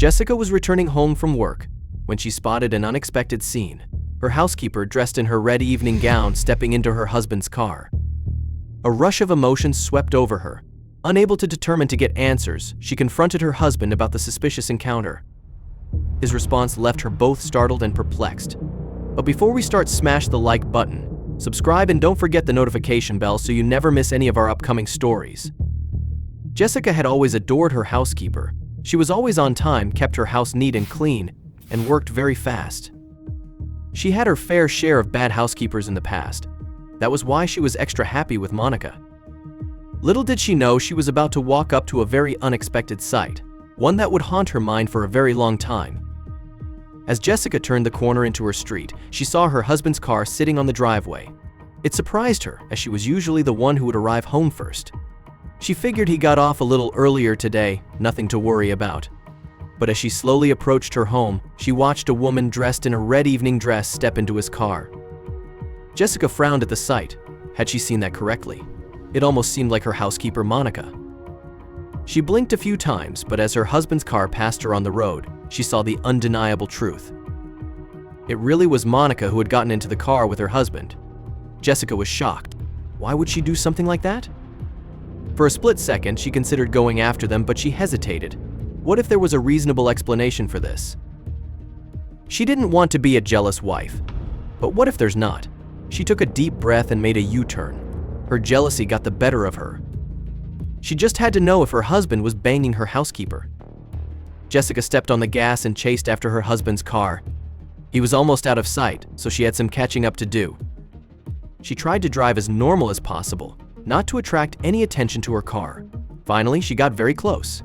Jessica was returning home from work when she spotted an unexpected scene. Her housekeeper, dressed in her red evening gown, stepping into her husband's car. A rush of emotions swept over her. Unable to determine to get answers, she confronted her husband about the suspicious encounter. His response left her both startled and perplexed. But before we start, smash the like button, subscribe, and don't forget the notification bell so you never miss any of our upcoming stories. Jessica had always adored her housekeeper. She was always on time, kept her house neat and clean, and worked very fast. She had her fair share of bad housekeepers in the past. That was why she was extra happy with Monica. Little did she know she was about to walk up to a very unexpected sight, one that would haunt her mind for a very long time. As Jessica turned the corner into her street, she saw her husband's car sitting on the driveway. It surprised her, as she was usually the one who would arrive home first. She figured he got off a little earlier today, nothing to worry about. But as she slowly approached her home, she watched a woman dressed in a red evening dress step into his car. Jessica frowned at the sight. Had she seen that correctly? It almost seemed like her housekeeper, Monica. She blinked a few times, but as her husband's car passed her on the road, she saw the undeniable truth. It really was Monica who had gotten into the car with her husband. Jessica was shocked. Why would she do something like that? For a split second, she considered going after them, but she hesitated. What if there was a reasonable explanation for this? She didn't want to be a jealous wife. But what if there's not? She took a deep breath and made a U-turn. Her jealousy got the better of her. She just had to know if her husband was banging her housekeeper. Jessica stepped on the gas and chased after her husband's car. He was almost out of sight, so she had some catching up to do. She tried to drive as normal as possible, not to attract any attention to her car. Finally, she got very close.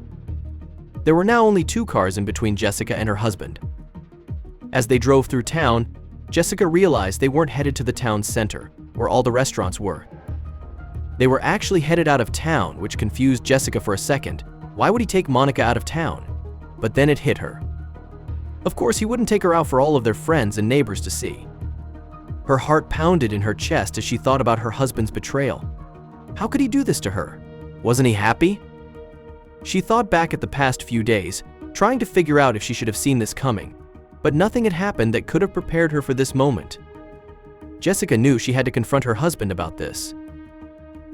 There were now only 2 cars in between Jessica and her husband. As they drove through town, Jessica realized they weren't headed to the town center, where all the restaurants were. They were actually headed out of town, which confused Jessica for a second. Why would he take Monica out of town? But then it hit her. Of course, he wouldn't take her out for all of their friends and neighbors to see. Her heart pounded in her chest as she thought about her husband's betrayal. How could he do this to her? Wasn't he happy? She thought back at the past few days, trying to figure out if she should have seen this coming, but nothing had happened that could have prepared her for this moment. Jessica knew she had to confront her husband about this.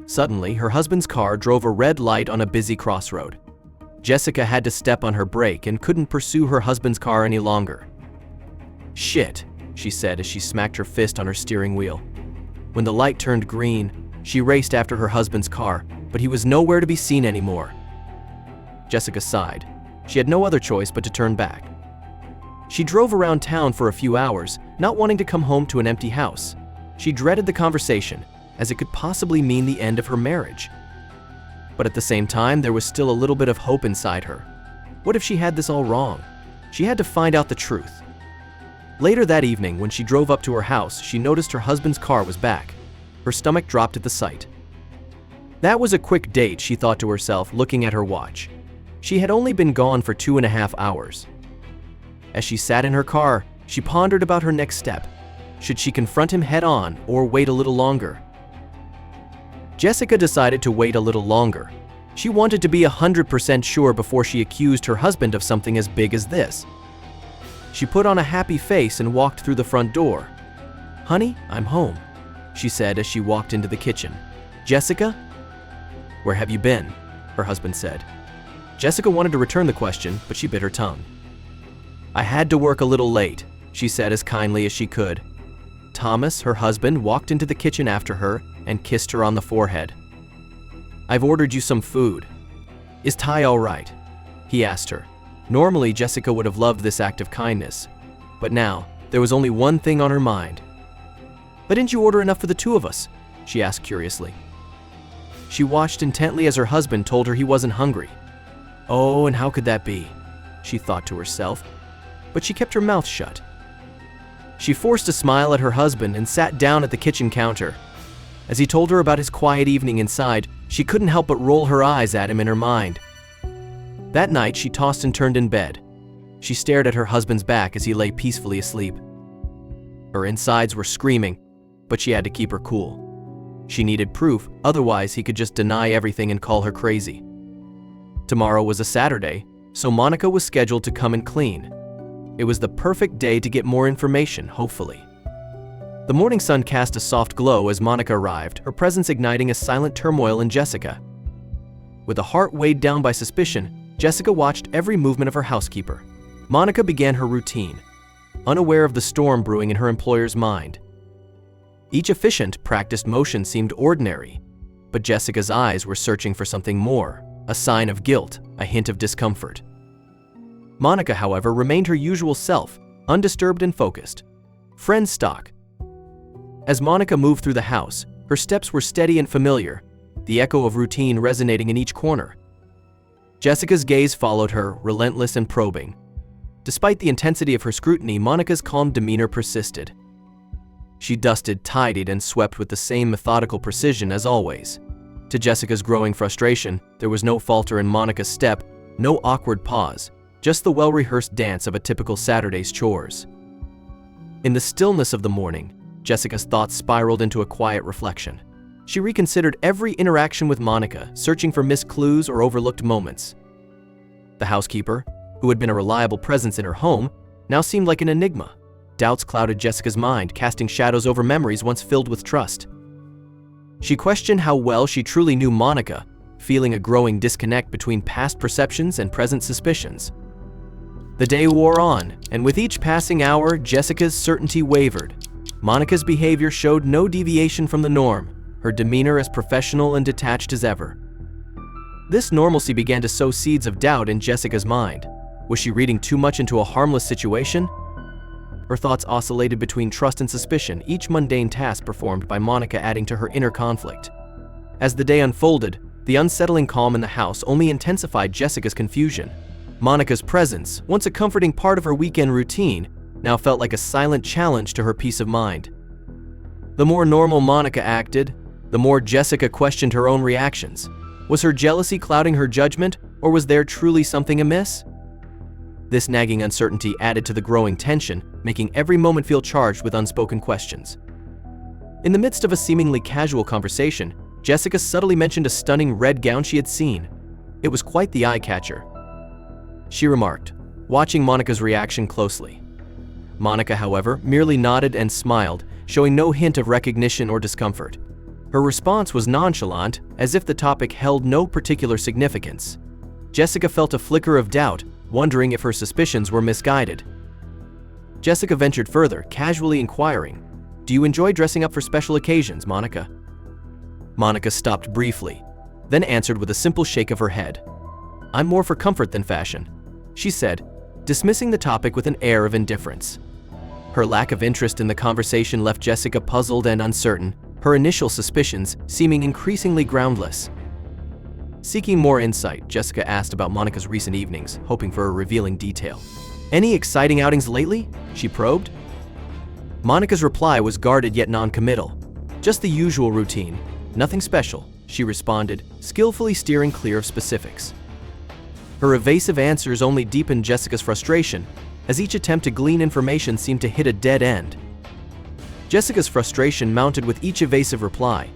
Suddenly, her husband's car drove a red light on a busy crossroad. Jessica had to step on her brake and couldn't pursue her husband's car any longer. "Shit," she said as she smacked her fist on her steering wheel. When the light turned green, she raced after her husband's car, but he was nowhere to be seen anymore. Jessica sighed. She had no other choice but to turn back. She drove around town for a few hours, not wanting to come home to an empty house. She dreaded the conversation, as it could possibly mean the end of her marriage. But at the same time, there was still a little bit of hope inside her. What if she had this all wrong? She had to find out the truth. Later that evening, when she drove up to her house, she noticed her husband's car was back. Her stomach dropped at the sight. That was a quick date, she thought to herself, looking at her watch. She had only been gone for 2.5 hours. As she sat in her car, she pondered about her next step. Should she confront him head-on or wait a little longer? Jessica decided to wait a little longer. She wanted to be 100% sure before she accused her husband of something as big as this. She put on a happy face and walked through the front door. "Honey, I'm home," she said as she walked into the kitchen. "Jessica?" "Where have you been?" her husband said. Jessica wanted to return the question, but she bit her tongue. "I had to work a little late," she said as kindly as she could. Thomas, her husband, walked into the kitchen after her and kissed her on the forehead. "I've ordered you some food. Is Ty all right?" he asked her. Normally, Jessica would have loved this act of kindness, but now there was only one thing on her mind. "But didn't you order enough for the 2 of us?" she asked curiously. She watched intently as her husband told her he wasn't hungry. Oh, and how could that be? She thought to herself, but she kept her mouth shut. She forced a smile at her husband and sat down at the kitchen counter. As he told her about his quiet evening inside, she couldn't help but roll her eyes at him in her mind. That night, she tossed and turned in bed. She stared at her husband's back as he lay peacefully asleep. Her insides were screaming, but she had to keep her cool. She needed proof, otherwise he could just deny everything and call her crazy. Tomorrow was a Saturday, so Monica was scheduled to come and clean. It was the perfect day to get more information, hopefully. The morning sun cast a soft glow as Monica arrived, her presence igniting a silent turmoil in Jessica. With a heart weighed down by suspicion, Jessica watched every movement of her housekeeper. Monica began her routine, unaware of the storm brewing in her employer's mind. Each efficient, practiced motion seemed ordinary, but Jessica's eyes were searching for something more, a sign of guilt, a hint of discomfort. Monica, however, remained her usual self, undisturbed and focused. Friend stock. As Monica moved through the house, her steps were steady and familiar, the echo of routine resonating in each corner. Jessica's gaze followed her, relentless and probing. Despite the intensity of her scrutiny, Monica's calm demeanor persisted. She dusted, tidied, and swept with the same methodical precision as always. To Jessica's growing frustration, there was no falter in Monica's step, no awkward pause, just the well-rehearsed dance of a typical Saturday's chores. In the stillness of the morning, Jessica's thoughts spiraled into a quiet reflection. She reconsidered every interaction with Monica, searching for missed clues or overlooked moments. The housekeeper, who had been a reliable presence in her home, now seemed like an enigma. Doubts clouded Jessica's mind, casting shadows over memories once filled with trust. She questioned how well she truly knew Monica, feeling a growing disconnect between past perceptions and present suspicions. The day wore on, and with each passing hour, Jessica's certainty wavered. Monica's behavior showed no deviation from the norm, her demeanor as professional and detached as ever. This normalcy began to sow seeds of doubt in Jessica's mind. Was she reading too much into a harmless situation? Her thoughts oscillated between trust and suspicion, each mundane task performed by Monica adding to her inner conflict. As the day unfolded, the unsettling calm in the house only intensified Jessica's confusion. Monica's presence, once a comforting part of her weekend routine, now felt like a silent challenge to her peace of mind. The more normal Monica acted, the more Jessica questioned her own reactions. Was her jealousy clouding her judgment, or was there truly something amiss? This nagging uncertainty added to the growing tension, making every moment feel charged with unspoken questions. In the midst of a seemingly casual conversation, Jessica subtly mentioned a stunning red gown she had seen. It was quite the eye-catcher, she remarked, watching Monica's reaction closely. Monica, however, merely nodded and smiled, showing no hint of recognition or discomfort. Her response was nonchalant, as if the topic held no particular significance. Jessica felt a flicker of doubt, wondering if her suspicions were misguided. Jessica ventured further, casually inquiring, "Do you enjoy dressing up for special occasions, Monica?" Monica stopped briefly, then answered with a simple shake of her head. "I'm more for comfort than fashion," she said, dismissing the topic with an air of indifference. Her lack of interest in the conversation left Jessica puzzled and uncertain, her initial suspicions seeming increasingly groundless. Seeking more insight, Jessica asked about Monica's recent evenings, hoping for a revealing detail. "Any exciting outings lately?" she probed. Monica's reply was guarded yet non-committal. "Just the usual routine, nothing special," she responded, skillfully steering clear of specifics. Her evasive answers only deepened Jessica's frustration, as each attempt to glean information seemed to hit a dead end. Jessica's frustration mounted with each evasive reply.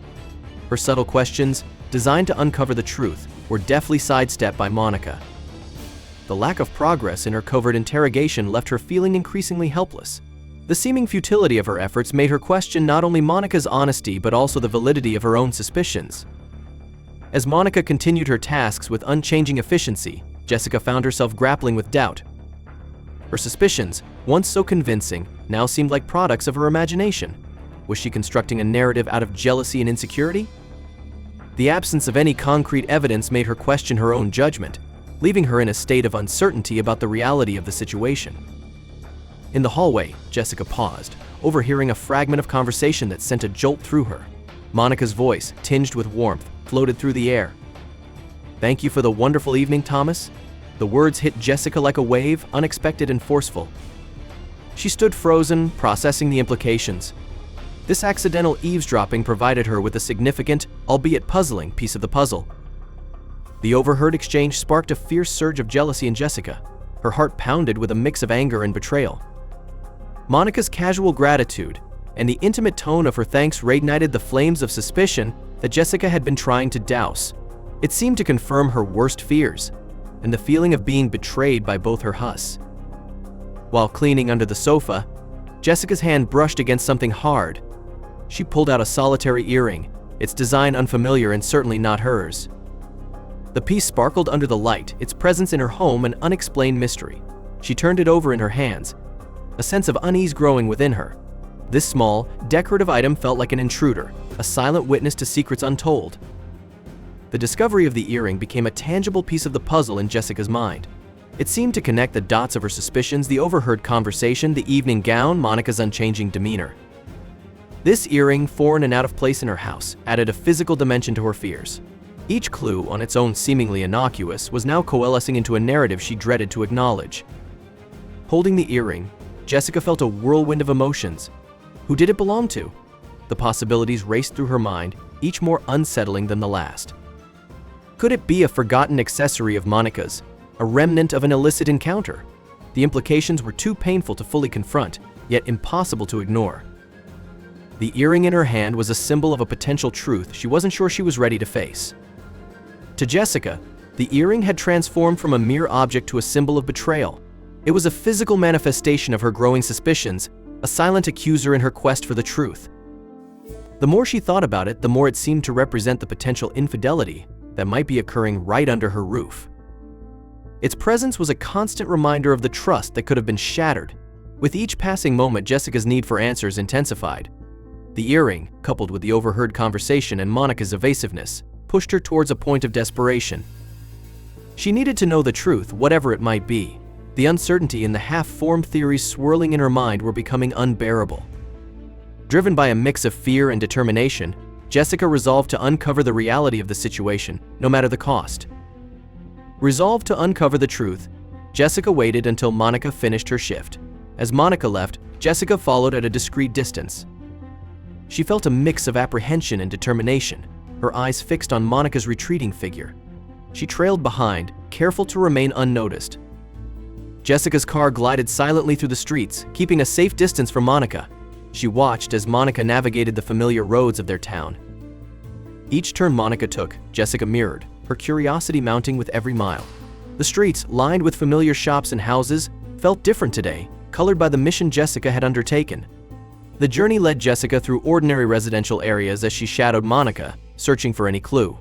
Her subtle questions, designed to uncover the truth, were deftly sidestepped by Monica. The lack of progress in her covert interrogation left her feeling increasingly helpless. The seeming futility of her efforts made her question not only Monica's honesty but also the validity of her own suspicions. As Monica continued her tasks with unchanging efficiency, Jessica found herself grappling with doubt. Her suspicions, once so convincing, now seemed like products of her imagination. Was she constructing a narrative out of jealousy and insecurity? The absence of any concrete evidence made her question her own judgment, leaving her in a state of uncertainty about the reality of the situation. In the hallway, Jessica paused, overhearing a fragment of conversation that sent a jolt through her. Monica's voice, tinged with warmth, floated through the air. "Thank you for the wonderful evening, Thomas." The words hit Jessica like a wave, unexpected and forceful. She stood frozen, processing the implications. This accidental eavesdropping provided her with a significant, albeit puzzling, piece of the puzzle. The overheard exchange sparked a fierce surge of jealousy in Jessica. Her heart pounded with a mix of anger and betrayal. Monica's casual gratitude and the intimate tone of her thanks reignited the flames of suspicion that Jessica had been trying to douse. It seemed to confirm her worst fears. and the feeling of being betrayed by both her hus. While cleaning under the sofa, Jessica's hand brushed against something hard. She pulled out a solitary earring, its design unfamiliar and certainly not hers. The piece sparkled under the light, its presence in her home an unexplained mystery. She turned it over in her hands, a sense of unease growing within her. This small, decorative item felt like an intruder, a silent witness to secrets untold. The discovery of the earring became a tangible piece of the puzzle in Jessica's mind. It seemed to connect the dots of her suspicions, the overheard conversation, the evening gown, Monica's unchanging demeanor. This earring, foreign and out of place in her house, added a physical dimension to her fears. Each clue, on its own seemingly innocuous, was now coalescing into a narrative she dreaded to acknowledge. Holding the earring, Jessica felt a whirlwind of emotions. Who did it belong to? The possibilities raced through her mind, each more unsettling than the last. Could it be a forgotten accessory of Monica's, a remnant of an illicit encounter? The implications were too painful to fully confront, yet impossible to ignore. The earring in her hand was a symbol of a potential truth she wasn't sure she was ready to face. To Jessica, the earring had transformed from a mere object to a symbol of betrayal. It was a physical manifestation of her growing suspicions, a silent accuser in her quest for the truth. The more she thought about it, the more it seemed to represent the potential infidelity that might be occurring right under her roof. Its presence was a constant reminder of the trust that could have been shattered. With each passing moment, Jessica's need for answers intensified. The earring, coupled with the overheard conversation and Monica's evasiveness, pushed her towards a point of desperation. She needed to know the truth, whatever it might be. The uncertainty and the half-formed theories swirling in her mind were becoming unbearable. Driven by a mix of fear and determination, Jessica resolved to uncover the reality of the situation, no matter the cost. Resolved to uncover the truth, Jessica waited until Monica finished her shift. As Monica left, Jessica followed at a discreet distance. She felt a mix of apprehension and determination, her eyes fixed on Monica's retreating figure. She trailed behind, careful to remain unnoticed. Jessica's car glided silently through the streets, keeping a safe distance from Monica. She watched as Monica navigated the familiar roads of their town. Each turn Monica took, Jessica mirrored, her curiosity mounting with every mile. The streets, lined with familiar shops and houses, felt different today, colored by the mission Jessica had undertaken. The journey led Jessica through ordinary residential areas as she shadowed Monica, searching for any clue.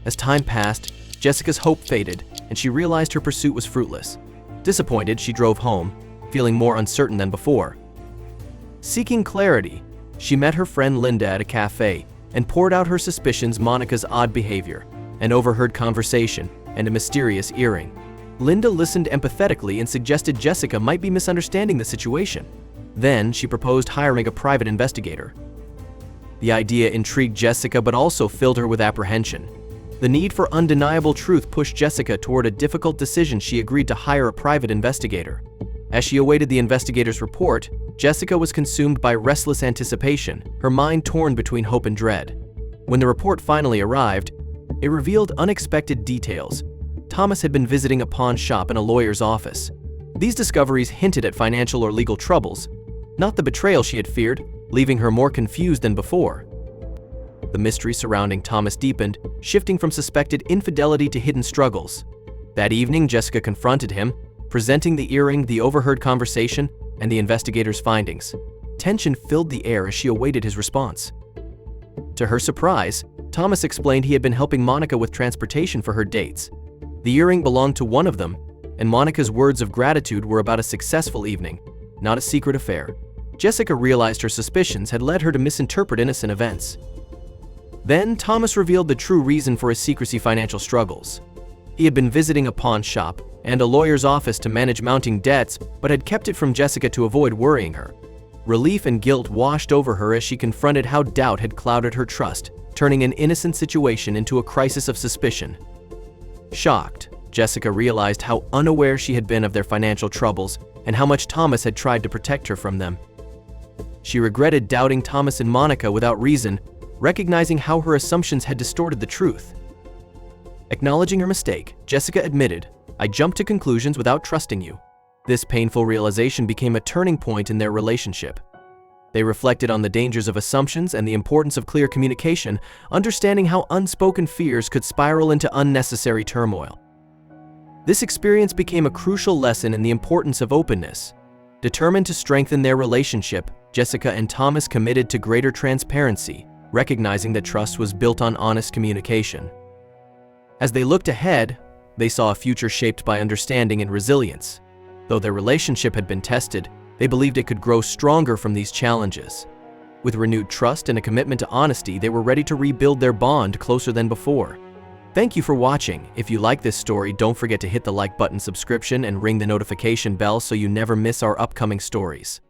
As time passed, Jessica's hope faded, and she realized her pursuit was fruitless. Disappointed, she drove home, feeling more uncertain than before. Seeking clarity, she met her friend Linda at a cafe and poured out her suspicions: Monica's odd behavior, an overheard conversation, and a mysterious earring. Linda listened empathetically and suggested Jessica might be misunderstanding the situation. Then she proposed hiring a private investigator. The idea intrigued Jessica but also filled her with apprehension. The need for undeniable truth pushed Jessica toward a difficult decision. She agreed to hire a private investigator. As she awaited the investigator's report, Jessica was consumed by restless anticipation, her mind torn between hope and dread. When the report finally arrived, it revealed unexpected details. Thomas had been visiting a pawn shop and a lawyer's office. These discoveries hinted at financial or legal troubles, not the betrayal she had feared, leaving her more confused than before. The mystery surrounding Thomas deepened, shifting from suspected infidelity to hidden struggles. That evening, Jessica confronted him, presenting the earring, the overheard conversation, and the investigator's findings. Tension filled the air as she awaited his response. To her surprise, Thomas explained he had been helping Monica with transportation for her dates. The earring belonged to one of them, and Monica's words of gratitude were about a successful evening, not a secret affair. Jessica realized her suspicions had led her to misinterpret innocent events. Then Thomas revealed the true reason for his secrecy: financial struggles. He had been visiting a pawn shop and a lawyer's office to manage mounting debts, but had kept it from Jessica to avoid worrying her. Relief and guilt washed over her as she confronted how doubt had clouded her trust, turning an innocent situation into a crisis of suspicion. Shocked, Jessica realized how unaware she had been of their financial troubles and how much Thomas had tried to protect her from them. She regretted doubting Thomas and Monica without reason, recognizing how her assumptions had distorted the truth. Acknowledging her mistake, Jessica admitted, "I jumped to conclusions without trusting you." This painful realization became a turning point in their relationship. They reflected on the dangers of assumptions and the importance of clear communication, understanding how unspoken fears could spiral into unnecessary turmoil. This experience became a crucial lesson in the importance of openness. Determined to strengthen their relationship, Jessica and Thomas committed to greater transparency, recognizing that trust was built on honest communication. As they looked ahead, they saw a future shaped by understanding and resilience. Though their relationship had been tested, they believed it could grow stronger from these challenges. With renewed trust and a commitment to honesty, they were ready to rebuild their bond closer than before. Thank you for watching. If you like this story, don't forget to hit the like button, subscription, and ring the notification bell so you never miss our upcoming stories.